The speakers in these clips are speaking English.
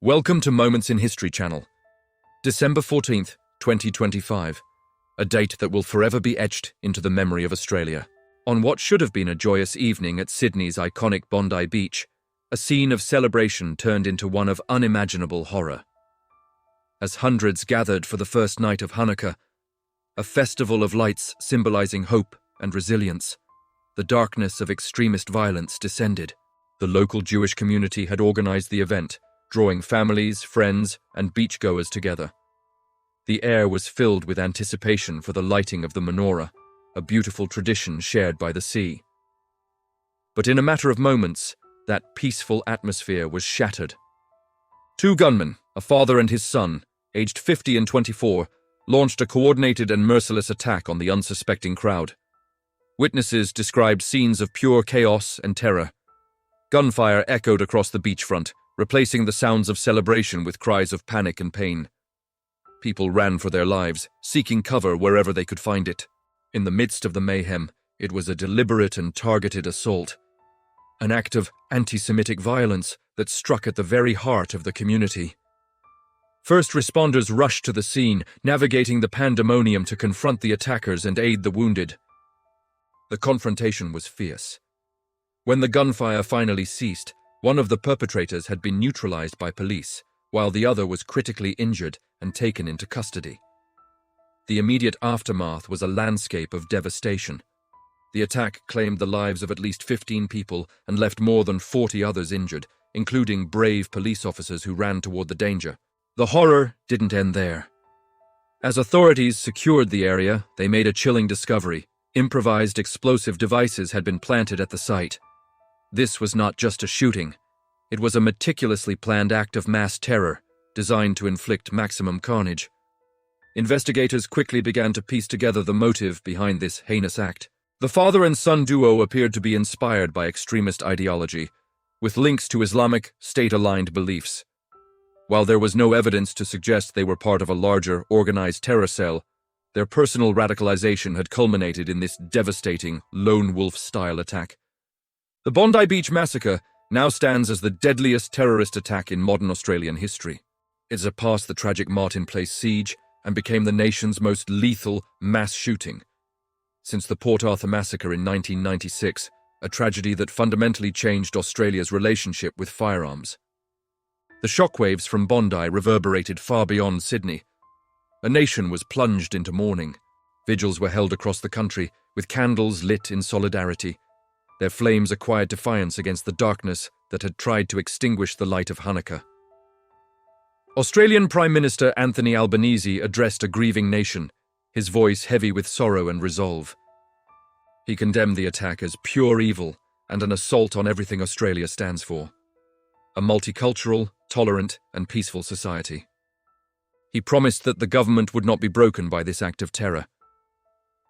Welcome to Moments in History channel. December 14th, 2025. A date that will forever be etched into the memory of Australia. On what should have been a joyous evening at Sydney's iconic Bondi Beach, a scene of celebration turned into one of unimaginable horror. As hundreds gathered for the first night of Hanukkah, a festival of lights symbolizing hope and resilience, the darkness of extremist violence descended. The local Jewish community had organized the event, drawing families, friends, and beachgoers together. The air was filled with anticipation for the lighting of the menorah, a beautiful tradition shared by the sea. But in a matter of moments, that peaceful atmosphere was shattered. Two gunmen, a father and his son, aged 50 and 24, launched a coordinated and merciless attack on the unsuspecting crowd. Witnesses described scenes of pure chaos and terror. Gunfire echoed across the beachfront, replacing the sounds of celebration with cries of panic and pain. People ran for their lives, seeking cover wherever they could find it. In the midst of the mayhem, it was a deliberate and targeted assault, an act of antisemitic violence that struck at the very heart of the community. First responders rushed to the scene, navigating the pandemonium to confront the attackers and aid the wounded. The confrontation was fierce. When the gunfire finally ceased, one of the perpetrators had been neutralized by police, while the other was critically injured and taken into custody. The immediate aftermath was a landscape of devastation. The attack claimed the lives of at least 15 people and left more than 40 others injured, including brave police officers who ran toward the danger. The horror didn't end there. As authorities secured the area, they made a chilling discovery. Improvised explosive devices had been planted at the site. This was not just a shooting. It was a meticulously planned act of mass terror, designed to inflict maximum carnage. Investigators quickly began to piece together the motive behind this heinous act. The father and son duo appeared to be inspired by extremist ideology, with links to Islamic, state-aligned beliefs. While there was no evidence to suggest they were part of a larger, organized terror cell, their personal radicalization had culminated in this devastating, lone wolf-style attack. The Bondi Beach massacre now stands as the deadliest terrorist attack in modern Australian history. It surpassed the tragic Martin Place siege and became the nation's most lethal mass shooting since the Port Arthur massacre in 1996, a tragedy that fundamentally changed Australia's relationship with firearms. The shockwaves from Bondi reverberated far beyond Sydney. A nation was plunged into mourning. Vigils were held across the country, with candles lit in solidarity. Their flames acquired defiance against the darkness that had tried to extinguish the light of Hanukkah. Australian Prime Minister Anthony Albanese addressed a grieving nation, his voice heavy with sorrow and resolve. He condemned the attack as pure evil and an assault on everything Australia stands for: a multicultural, tolerant, and peaceful society. He promised that the government would not be broken by this act of terror.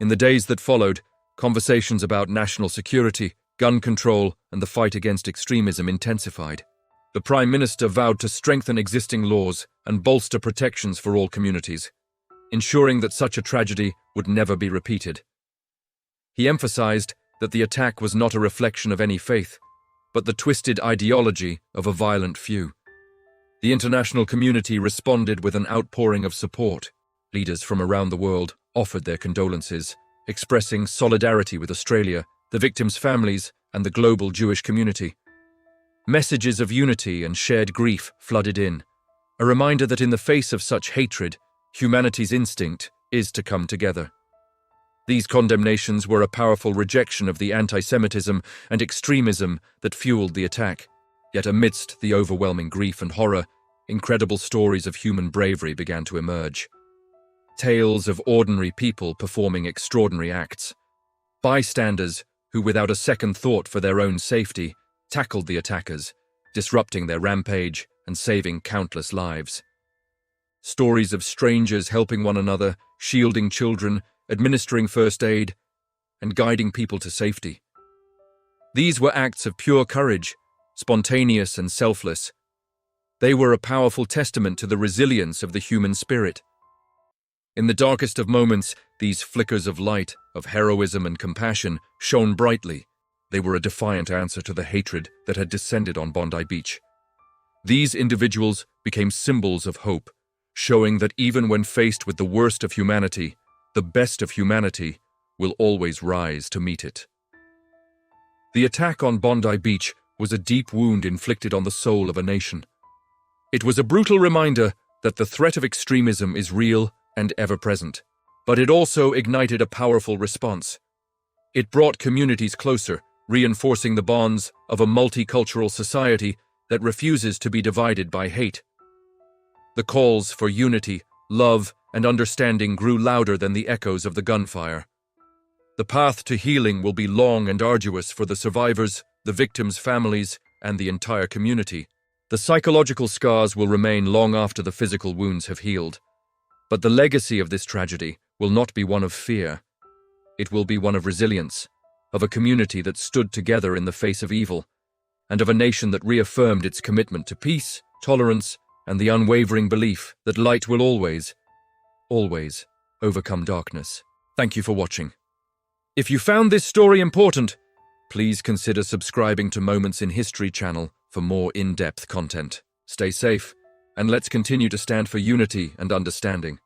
In the days that followed, conversations about national security, gun control, and the fight against extremism intensified. The Prime Minister vowed to strengthen existing laws and bolster protections for all communities, ensuring that such a tragedy would never be repeated. He emphasized that the attack was not a reflection of any faith, but the twisted ideology of a violent few. The international community responded with an outpouring of support. Leaders from around the world offered their condolences, expressing solidarity with Australia, the victims' families, and the global Jewish community. Messages of unity and shared grief flooded in, a reminder that in the face of such hatred, humanity's instinct is to come together. These condemnations were a powerful rejection of the antisemitism and extremism that fueled the attack. Yet amidst the overwhelming grief and horror, incredible stories of human bravery began to emerge. Tales of ordinary people performing extraordinary acts. Bystanders who, without a second thought for their own safety, tackled the attackers, disrupting their rampage and saving countless lives. Stories of strangers helping one another, shielding children, administering first aid, and guiding people to safety. These were acts of pure courage, spontaneous and selfless. They were a powerful testament to the resilience of the human spirit. In the darkest of moments, these flickers of light, of heroism and compassion, shone brightly. They were a defiant answer to the hatred that had descended on Bondi Beach. These individuals became symbols of hope, showing that even when faced with the worst of humanity, the best of humanity will always rise to meet it. The attack on Bondi Beach was a deep wound inflicted on the soul of a nation. It was a brutal reminder that the threat of extremism is real and ever-present, but it also ignited a powerful response. It brought communities closer, reinforcing the bonds of a multicultural society that refuses to be divided by hate. The calls for unity, love, and understanding grew louder than the echoes of the gunfire. The path to healing will be long and arduous for the survivors, the victims' families, and the entire community. The psychological scars will remain long after the physical wounds have healed. But the legacy of this tragedy will not be one of fear. It will be one of resilience, of a community that stood together in the face of evil, and of a nation that reaffirmed its commitment to peace, tolerance, and the unwavering belief that light will always, always overcome darkness. Thank you for watching. If you found this story important, please consider subscribing to Moments in History channel for more in-depth content. Stay safe, and let's continue to stand for unity and understanding.